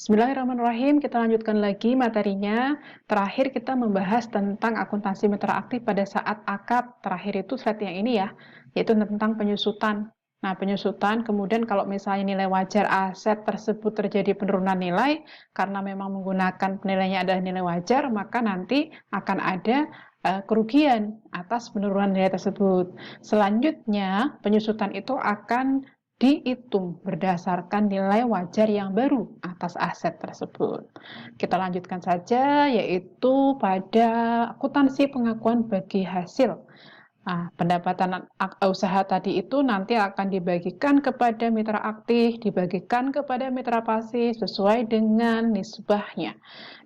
Bismillahirrahmanirrahim, kita lanjutkan lagi materinya. Terakhir kita membahas tentang akuntansi mitra aktif pada saat akad. Terakhir itu slide yang ini ya, yaitu tentang penyusutan. Nah, penyusutan, kemudian kalau misalnya nilai wajar aset tersebut terjadi penurunan nilai, karena memang menggunakan penilaiannya adalah nilai wajar, maka nanti akan ada kerugian atas penurunan nilai tersebut. Selanjutnya, penyusutan itu akan dihitung berdasarkan nilai wajar yang baru atas aset tersebut. Kita lanjutkan saja, yaitu pada akuntansi pengakuan bagi hasil. Nah, pendapatan usaha tadi itu nanti akan dibagikan kepada mitra aktif, dibagikan kepada mitra pasif sesuai dengan nisbahnya.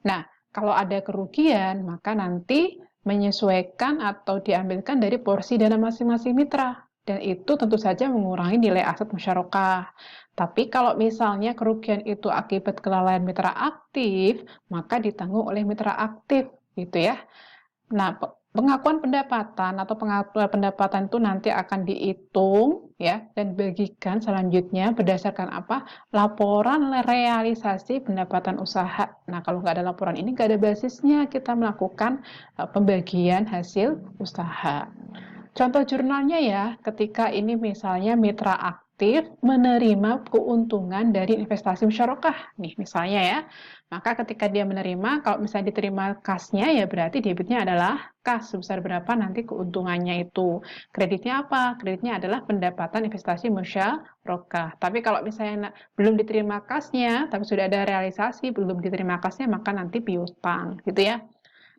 Nah, kalau ada kerugian, maka nanti menyesuaikan atau diambilkan dari porsi dana masing-masing mitra. Dan itu tentu saja mengurangi nilai aset musyarakah. Tapi kalau misalnya kerugian itu akibat kelalaian mitra aktif, maka ditanggung oleh mitra aktif, gitu ya. Nah, pengakuan pendapatan atau pengakuan pendapatan itu nanti akan dihitung ya dan bagikan selanjutnya berdasarkan apa? Laporan realisasi pendapatan usaha. Nah, kalau nggak ada laporan ini nggak ada basisnya kita melakukan pembagian hasil usaha. Contoh jurnalnya ya, ketika ini misalnya mitra aktif menerima keuntungan dari investasi musyarakah, nih misalnya ya, maka ketika dia menerima, kalau misalnya diterima kasnya ya berarti debitnya adalah kas sebesar berapa nanti keuntungannya itu. Kreditnya apa? Kreditnya adalah pendapatan investasi musyarakah. Tapi kalau misalnya belum diterima kasnya, tapi sudah ada realisasi, belum diterima kasnya, maka nanti piutang, gitu ya.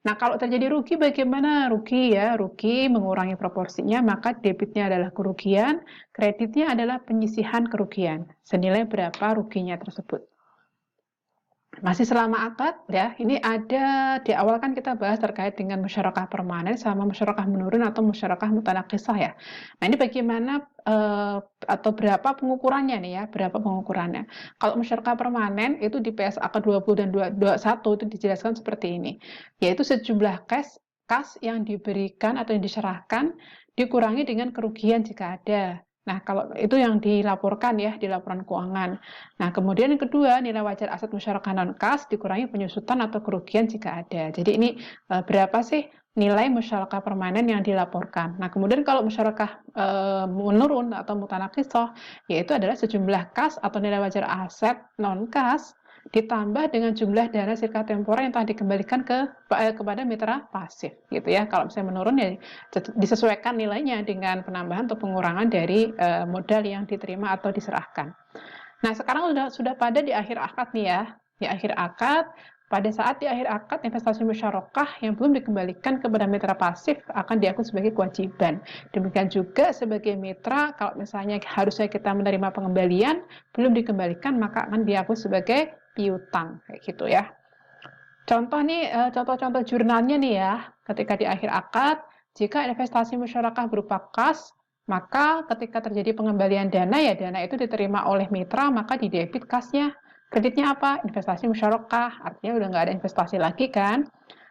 Nah, kalau terjadi rugi bagaimana? Rugi ya, rugi mengurangi proporsinya, maka debitnya adalah kerugian, kreditnya adalah penyisihan kerugian. Senilai berapa ruginya tersebut. Masih selama akad ya, ini ada di awal kan kita bahas terkait dengan musyarakah permanen sama musyarakah menurun atau musyarakah mutanakisah ya. Nah, ini bagaimana atau berapa pengukurannya nih ya, berapa pengukurannya. Kalau musyarakah permanen itu di PS akad 20 dan 21 itu dijelaskan seperti ini, yaitu sejumlah kas yang diberikan atau yang diserahkan dikurangi dengan kerugian jika ada. Nah, kalau itu yang dilaporkan ya, di laporan keuangan. Nah, kemudian yang kedua, nilai wajar aset musyarakah non-kas dikurangi penyusutan atau kerugian jika ada. Jadi ini berapa sih nilai musyarakah permanen yang dilaporkan. Nah, kemudian kalau musyarakah menurun atau mutanakisah, yaitu adalah sejumlah kas atau nilai wajar aset non-kas ditambah dengan jumlah dana sirka temporer yang telah dikembalikan kepada mitra pasif gitu ya. Kalau misalnya menurun ya disesuaikan nilainya dengan penambahan atau pengurangan dari modal yang diterima atau diserahkan. Nah, sekarang sudah pada di akhir akad nih ya. Di akhir akad, pada saat di akhir akad investasi musyarakah yang belum dikembalikan kepada mitra pasif akan diakui sebagai kewajiban. Demikian juga sebagai mitra, kalau misalnya harusnya kita menerima pengembalian, belum dikembalikan maka akan diakui sebagai piutang kayak gitu ya. Contoh nih, contoh-contoh jurnalnya nih ya. Ketika di akhir akad, jika investasi musyarakah berupa kas, maka ketika terjadi pengembalian dana ya dana itu diterima oleh mitra, maka di debit kasnya. Kreditnya apa? Investasi musyarakah, artinya udah nggak ada investasi lagi kan.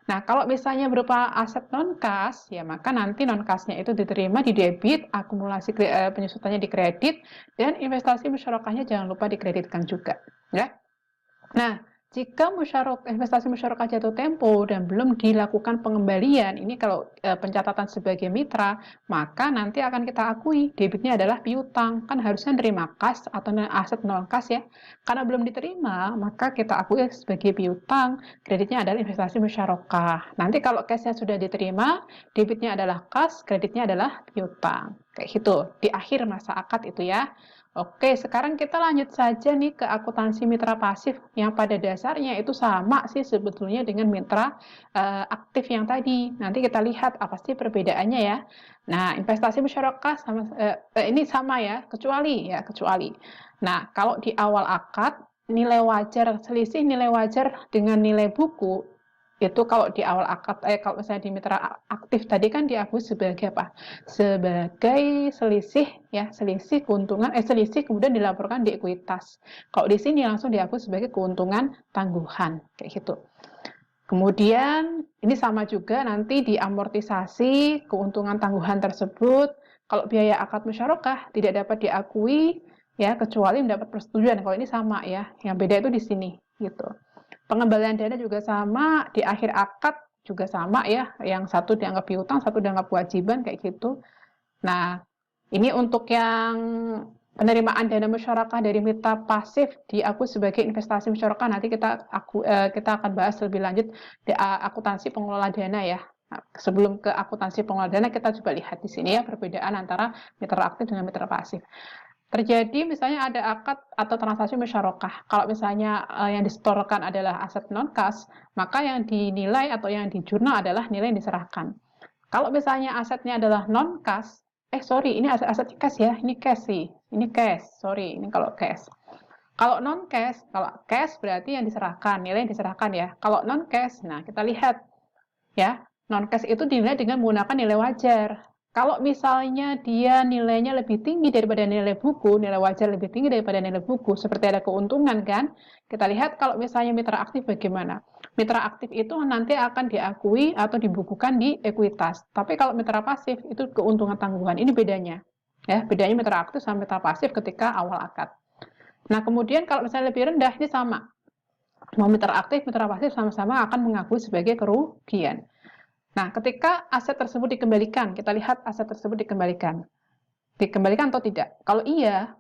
Nah, kalau misalnya berupa aset non-kas, ya maka nanti non-kasnya itu diterima di debit, akumulasi penyusutannya di kredit, dan investasi musyarakahnya jangan lupa dikreditkan juga. Ya. Nah, jika investasi musyarakah jatuh tempo dan belum dilakukan pengembalian, ini kalau pencatatan sebagai mitra, maka nanti akan kita akui debitnya adalah piutang. Kan harusnya nerima kas atau aset non kas ya. Karena belum diterima, maka kita akui sebagai piutang. Kreditnya adalah investasi musyarakah. Nanti kalau kasnya sudah diterima, debitnya adalah kas, kreditnya adalah piutang. Kayak gitu, di akhir masa akad itu ya. Oke, sekarang kita lanjut saja nih ke akuntansi mitra pasif yang pada dasarnya itu sama sih sebetulnya dengan mitra aktif yang tadi. Nanti kita lihat apa sih perbedaannya ya. Nah, investasi musyarakah ini sama ya, kecuali. Nah, kalau di awal akad nilai wajar selisih nilai wajar dengan nilai buku itu kalau di awal akad kalau misalnya di mitra aktif tadi kan diakui sebagai apa? Sebagai selisih ya, selisih keuntungan selisih kemudian dilaporkan di ekuitas. Kalau di sini langsung diakui sebagai keuntungan tangguhan kayak gitu. Kemudian ini sama juga nanti diamortisasi keuntungan tangguhan tersebut. Kalau biaya akad musyarakah tidak dapat diakui ya kecuali mendapat persetujuan. Kalau ini sama ya, yang beda itu di sini. gitu. Pengembalian dana juga sama, di akhir akad juga sama ya, yang satu dianggap piutang, satu dianggap kewajiban, kayak gitu. Nah, ini untuk yang penerimaan dana musyarakah dari mitra pasif diakui sebagai investasi musyarakah. Nanti kita akan bahas lebih lanjut di akuntansi pengelola dana ya. Nah, sebelum ke akuntansi pengelola dana, kita coba lihat di sini ya perbedaan antara mitra aktif dengan mitra pasif. Terjadi misalnya ada akad atau transaksi musyarakah. Kalau misalnya yang disetorkan adalah aset non-kas, maka yang dinilai atau yang dijurnal adalah nilai yang diserahkan. Kalau misalnya asetnya adalah non-kas, sorry, ini aset cash ya, ini cash sih, ini cash, sorry, ini kalau cash. Kalau non-cash, kalau cash berarti yang diserahkan, nilai yang diserahkan ya. Kalau non-cash, nah kita lihat ya, non-cash itu dinilai dengan menggunakan nilai wajar. Kalau misalnya dia nilainya lebih tinggi daripada nilai buku, nilai wajar lebih tinggi daripada nilai buku, seperti ada keuntungan kan? Kita lihat kalau misalnya mitra aktif bagaimana. Mitra aktif itu nanti akan diakui atau dibukukan di ekuitas. Tapi kalau mitra pasif itu keuntungan tanggungan. Ini bedanya. Ya, bedanya mitra aktif sama mitra pasif ketika awal akad. Nah, kemudian kalau misalnya lebih rendah ini sama. Mau mitra aktif, mitra pasif sama-sama akan mengakui sebagai kerugian. Nah, ketika aset tersebut dikembalikan, kita lihat aset tersebut dikembalikan. Dikembalikan atau tidak? Kalau iya,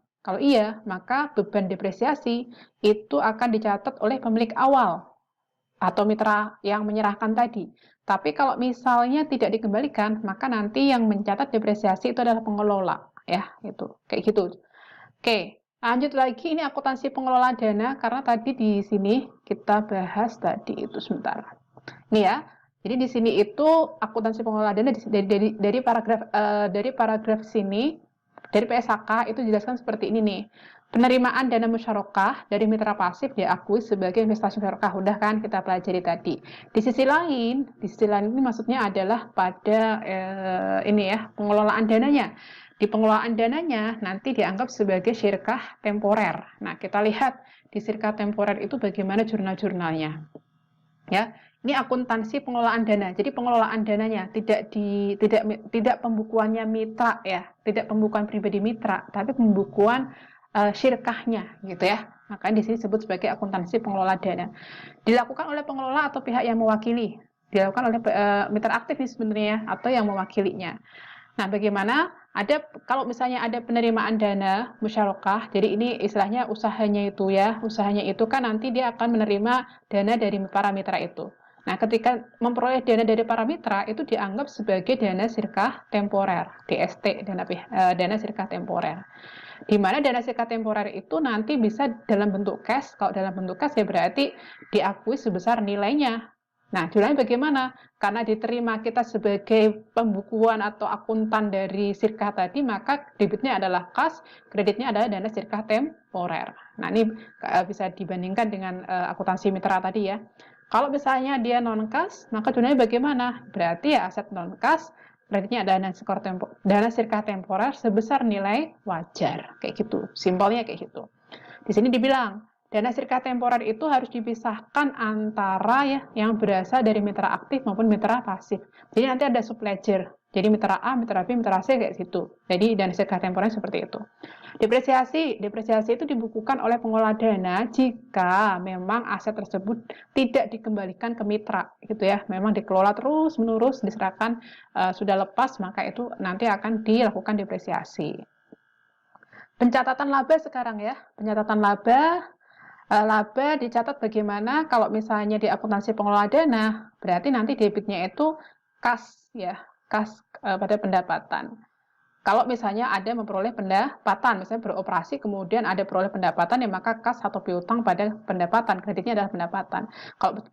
maka beban depresiasi itu akan dicatat oleh pemilik awal atau mitra yang menyerahkan tadi. Tapi kalau misalnya tidak dikembalikan, maka nanti yang mencatat depresiasi itu adalah pengelola, ya, itu. Kayak gitu. Oke, lanjut lagi ini akuntansi pengelola dana karena tadi di sini kita bahas tadi itu sebentar. Ini ya. Jadi di sini itu akuntansi pengelola dana dari paragraf sini dari PSHK itu dijelaskan seperti ini nih. Penerimaan dana musyarakah dari mitra pasif diakui sebagai investasi musyarakah. Udah kan kita pelajari tadi. Di sisi lain ini maksudnya adalah pada ini ya, pengelolaan dananya. Di pengelolaan dananya nanti dianggap sebagai syirkah temporer. Nah, kita lihat di syirkah temporer itu bagaimana jurnal-jurnalnya. Ya, ini akuntansi pengelolaan dana. Jadi pengelolaan dananya tidak pembukuannya mitra ya, tidak pembukuan pribadi mitra, tapi pembukuan syirkahnya gitu ya. Makanya di sini disebut sebagai akuntansi pengelola dana. Dilakukan oleh pengelola atau pihak yang mewakili. Dilakukan oleh mitra aktif sebenarnya atau yang mewakilinya. Nah, bagaimana kalau misalnya ada penerimaan dana musyarakah, jadi ini istilahnya usahanya itu kan nanti dia akan menerima dana dari para mitra itu. Nah, ketika memperoleh dana dari para mitra itu dianggap sebagai dana sirkah temporer, DST, dana sirkah temporer. Di mana dana sirkah temporer itu nanti bisa dalam bentuk cash, kalau dalam bentuk cash ya berarti diakui sebesar nilainya. Nah, jumlahnya bagaimana? Karena diterima kita sebagai pembukuan atau akuntan dari sirkah tadi, maka debitnya adalah kas, kreditnya adalah dana sirkah temporer. Nah, ini bisa dibandingkan dengan akuntansi mitra tadi ya. Kalau misalnya dia non-kas, maka jumlahnya bagaimana? Berarti ya aset non-kas, kreditnya adalah dana sirkah temporer sebesar nilai wajar. Kayak gitu, simpelnya kayak gitu. Di sini dibilang, dana sirkah temporer itu harus dipisahkan antara ya yang berasal dari mitra aktif maupun mitra pasif. Jadi nanti ada subledger. Jadi mitra A, mitra B, mitra C kayak gitu. Jadi dana sirkah temporer seperti itu. Depresiasi itu dibukukan oleh pengelola dana jika memang aset tersebut tidak dikembalikan ke mitra gitu ya. Memang dikelola terus menerus diserahkan sudah lepas maka itu nanti akan dilakukan depresiasi. Pencatatan laba sekarang ya. Pencatatan laba dicatat bagaimana kalau misalnya di akuntansi pengelola dana, berarti nanti debitnya itu kas ya, kas pada pendapatan. Kalau misalnya ada memperoleh pendapatan, misalnya beroperasi kemudian ada peroleh pendapatan, ya maka kas atau piutang pada pendapatan, kreditnya adalah pendapatan.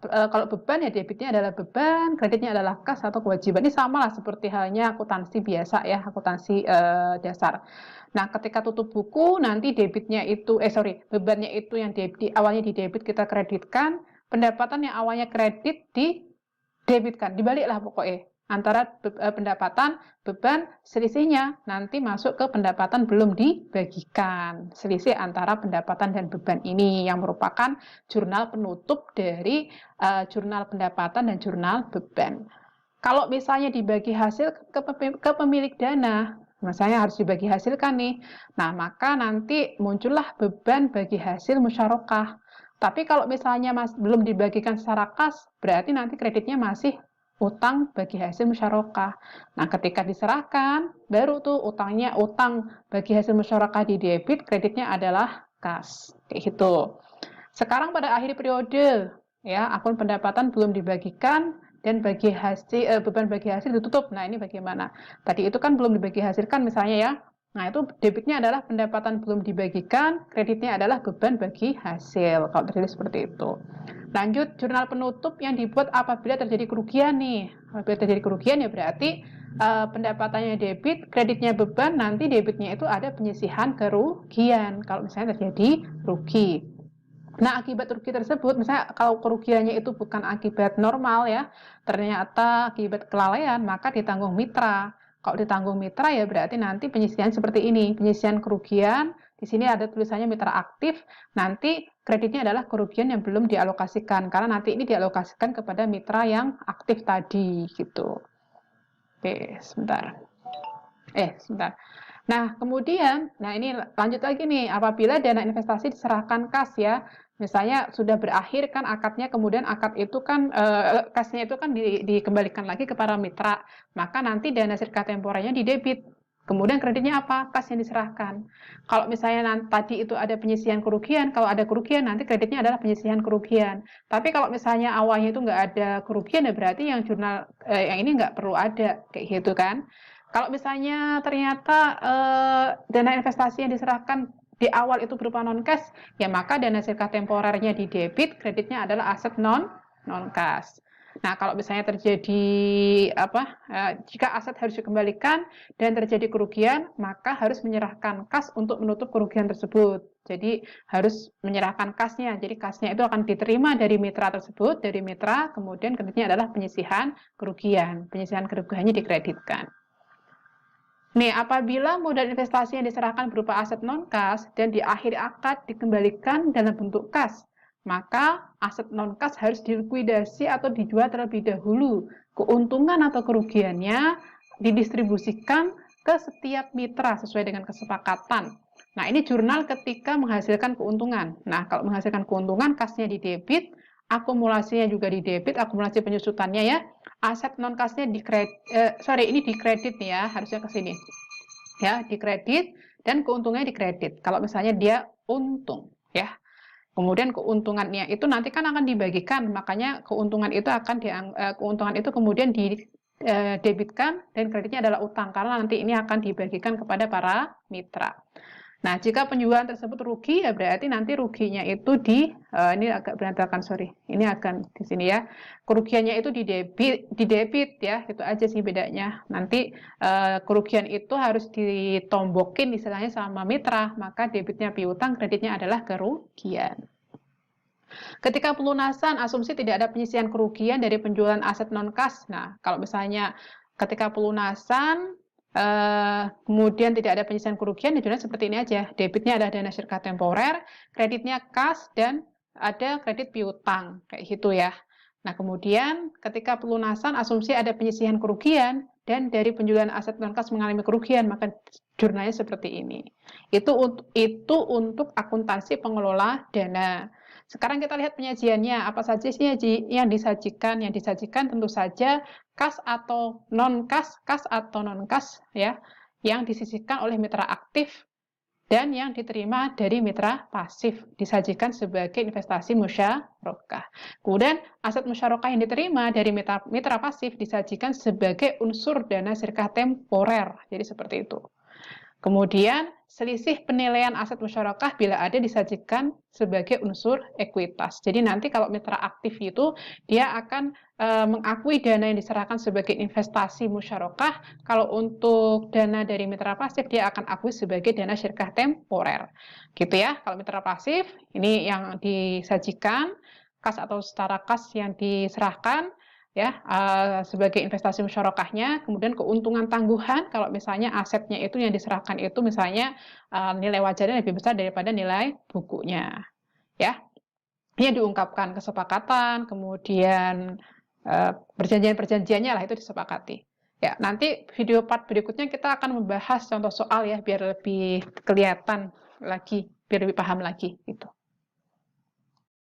Kalau beban ya debitnya adalah beban, kreditnya adalah kas atau kewajiban. Ini sama lah seperti halnya akuntansi biasa ya, akuntansi dasar. Nah, ketika tutup buku nanti debitnya itu bebannya itu yang awalnya di debit kita kreditkan, pendapatan yang awalnya kredit didebitkan, dibaliklah pokoknya. Antara pendapatan, beban, selisihnya nanti masuk ke pendapatan belum dibagikan. Selisih antara pendapatan dan beban ini yang merupakan jurnal penutup dari jurnal pendapatan dan jurnal beban. Kalau misalnya dibagi hasil ke pemilik dana, misalnya harus dibagi hasilkan nih. Nah, maka nanti muncullah beban bagi hasil musyarakah. Tapi kalau misalnya belum dibagikan secara kas, berarti nanti kreditnya masih utang bagi hasil musyarakah. Nah, ketika diserahkan, baru tuh utang bagi hasil musyarakah di debit, kreditnya adalah kas. Kayak gitu. Sekarang pada akhir periode, ya, akun pendapatan belum dibagikan dan beban bagi hasil ditutup. Nah, ini bagaimana? Tadi itu kan belum dibagi hasilkan misalnya ya. Nah, itu debitnya adalah pendapatan belum dibagikan, kreditnya adalah beban bagi hasil. Kalau terjadi seperti itu. Lanjut, jurnal penutup yang dibuat apabila terjadi kerugian nih. Apabila terjadi kerugian ya berarti pendapatannya debit, kreditnya beban, nanti debitnya itu ada penyisihan kerugian. Kalau misalnya terjadi rugi. Nah, akibat rugi tersebut, misalnya kalau kerugiannya itu bukan akibat normal ya, ternyata akibat kelalaian, maka ditanggung mitra. Kalau ditanggung mitra ya berarti nanti penyisihan seperti ini, penyisihan kerugian, di sini ada tulisannya mitra aktif, nanti kreditnya adalah kerugian yang belum dialokasikan, karena nanti ini dialokasikan kepada mitra yang aktif tadi, gitu. Oke, sebentar. Sebentar. Nah, kemudian, ini lanjut lagi nih, apabila dana investasi diserahkan kas ya, misalnya sudah berakhir kan akadnya, kemudian akad itu kan, kasnya itu kan dikembalikan lagi kepada mitra, maka nanti dana sirka temporernya didebit. Kemudian kreditnya apa? Kas yang diserahkan. Kalau misalnya tadi itu ada penyisihan kerugian, kalau ada kerugian nanti kreditnya adalah penyisihan kerugian. Tapi kalau misalnya awalnya itu nggak ada kerugian ya berarti yang jurnal yang ini nggak perlu ada, kayak gitu kan. Kalau misalnya ternyata dana investasi yang diserahkan di awal itu berupa non-cash, ya maka dana sirka temporernya di debit, kreditnya adalah aset non-cash. Nah, kalau misalnya terjadi jika aset harus dikembalikan dan terjadi kerugian, maka harus menyerahkan kas untuk menutup kerugian tersebut. Jadi harus menyerahkan kasnya. Jadi kasnya itu akan diterima dari mitra tersebut, dari mitra, kemudian kreditnya adalah penyisihan kerugian. Penyisihan kerugiannya dikreditkan. Nih, apabila modal investasi yang diserahkan berupa aset non-kas dan di akhir akad dikembalikan dalam bentuk kas, maka aset non-kas harus dilikuidasi atau dijual terlebih dahulu. Keuntungan atau kerugiannya didistribusikan ke setiap mitra sesuai dengan kesepakatan. Nah, ini jurnal ketika menghasilkan keuntungan. Nah, kalau menghasilkan keuntungan, kasnya didebit, akumulasinya juga didebit, akumulasi penyusutannya ya. Aset non kasnya dikredit nih ya, harusnya ke sini. Ya, dikredit dan keuntungannya dikredit. Kalau misalnya dia untung, ya. Kemudian keuntungannya itu nanti kan akan dibagikan, makanya keuntungan itu kemudian didebitkan dan kreditnya adalah utang karena nanti ini akan dibagikan kepada para mitra. Nah, jika penjualan tersebut rugi, ya berarti nanti ruginya itu ini agak berantakan, sorry. Ini akan di sini ya. Kerugiannya itu didebit ya, itu aja sih bedanya. Nanti kerugian itu harus ditombokin istilahnya sama mitra, maka debitnya piutang, kreditnya adalah kerugian. Ketika pelunasan, asumsi tidak ada penyisihan kerugian dari penjualan aset non-kas. Nah, kalau misalnya ketika pelunasan, kemudian tidak ada penyisihan kerugian, ya seperti ini aja. Debitnya adalah dana sirka temporer, kreditnya kas, dan ada kredit piutang, kayak gitu ya. Nah, kemudian ketika pelunasan, asumsi ada penyisihan kerugian, dan dari penjualan aset non-kas mengalami kerugian, maka jurnalnya seperti ini. Itu untuk akuntansi pengelola dana. Sekarang kita lihat penyajiannya, apa saja sih yang disajikan? Yang disajikan tentu saja kas atau non-kas ya, yang disisihkan oleh mitra aktif dan yang diterima dari mitra pasif, disajikan sebagai investasi musyarakah. Kemudian aset musyarakah yang diterima dari mitra pasif disajikan sebagai unsur dana sirka temporer. Jadi seperti itu. Kemudian selisih penilaian aset musyarakah bila ada disajikan sebagai unsur ekuitas. Jadi nanti kalau mitra aktif itu dia akan mengakui dana yang diserahkan sebagai investasi musyarakah. Kalau untuk dana dari mitra pasif dia akan akui sebagai dana syirkah temporer. Gitu ya. Kalau mitra pasif ini yang disajikan kas atau setara kas yang diserahkan ya sebagai investasi musyarakahnya, kemudian keuntungan tangguhan kalau misalnya asetnya itu yang diserahkan itu misalnya nilai wajarnya lebih besar daripada nilai bukunya, ya. Ini diungkapkan kesepakatan, kemudian perjanjian-perjanjiannya lah itu disepakati. Ya, nanti video part berikutnya kita akan membahas contoh soal ya biar lebih kelihatan lagi, biar lebih paham lagi gitu.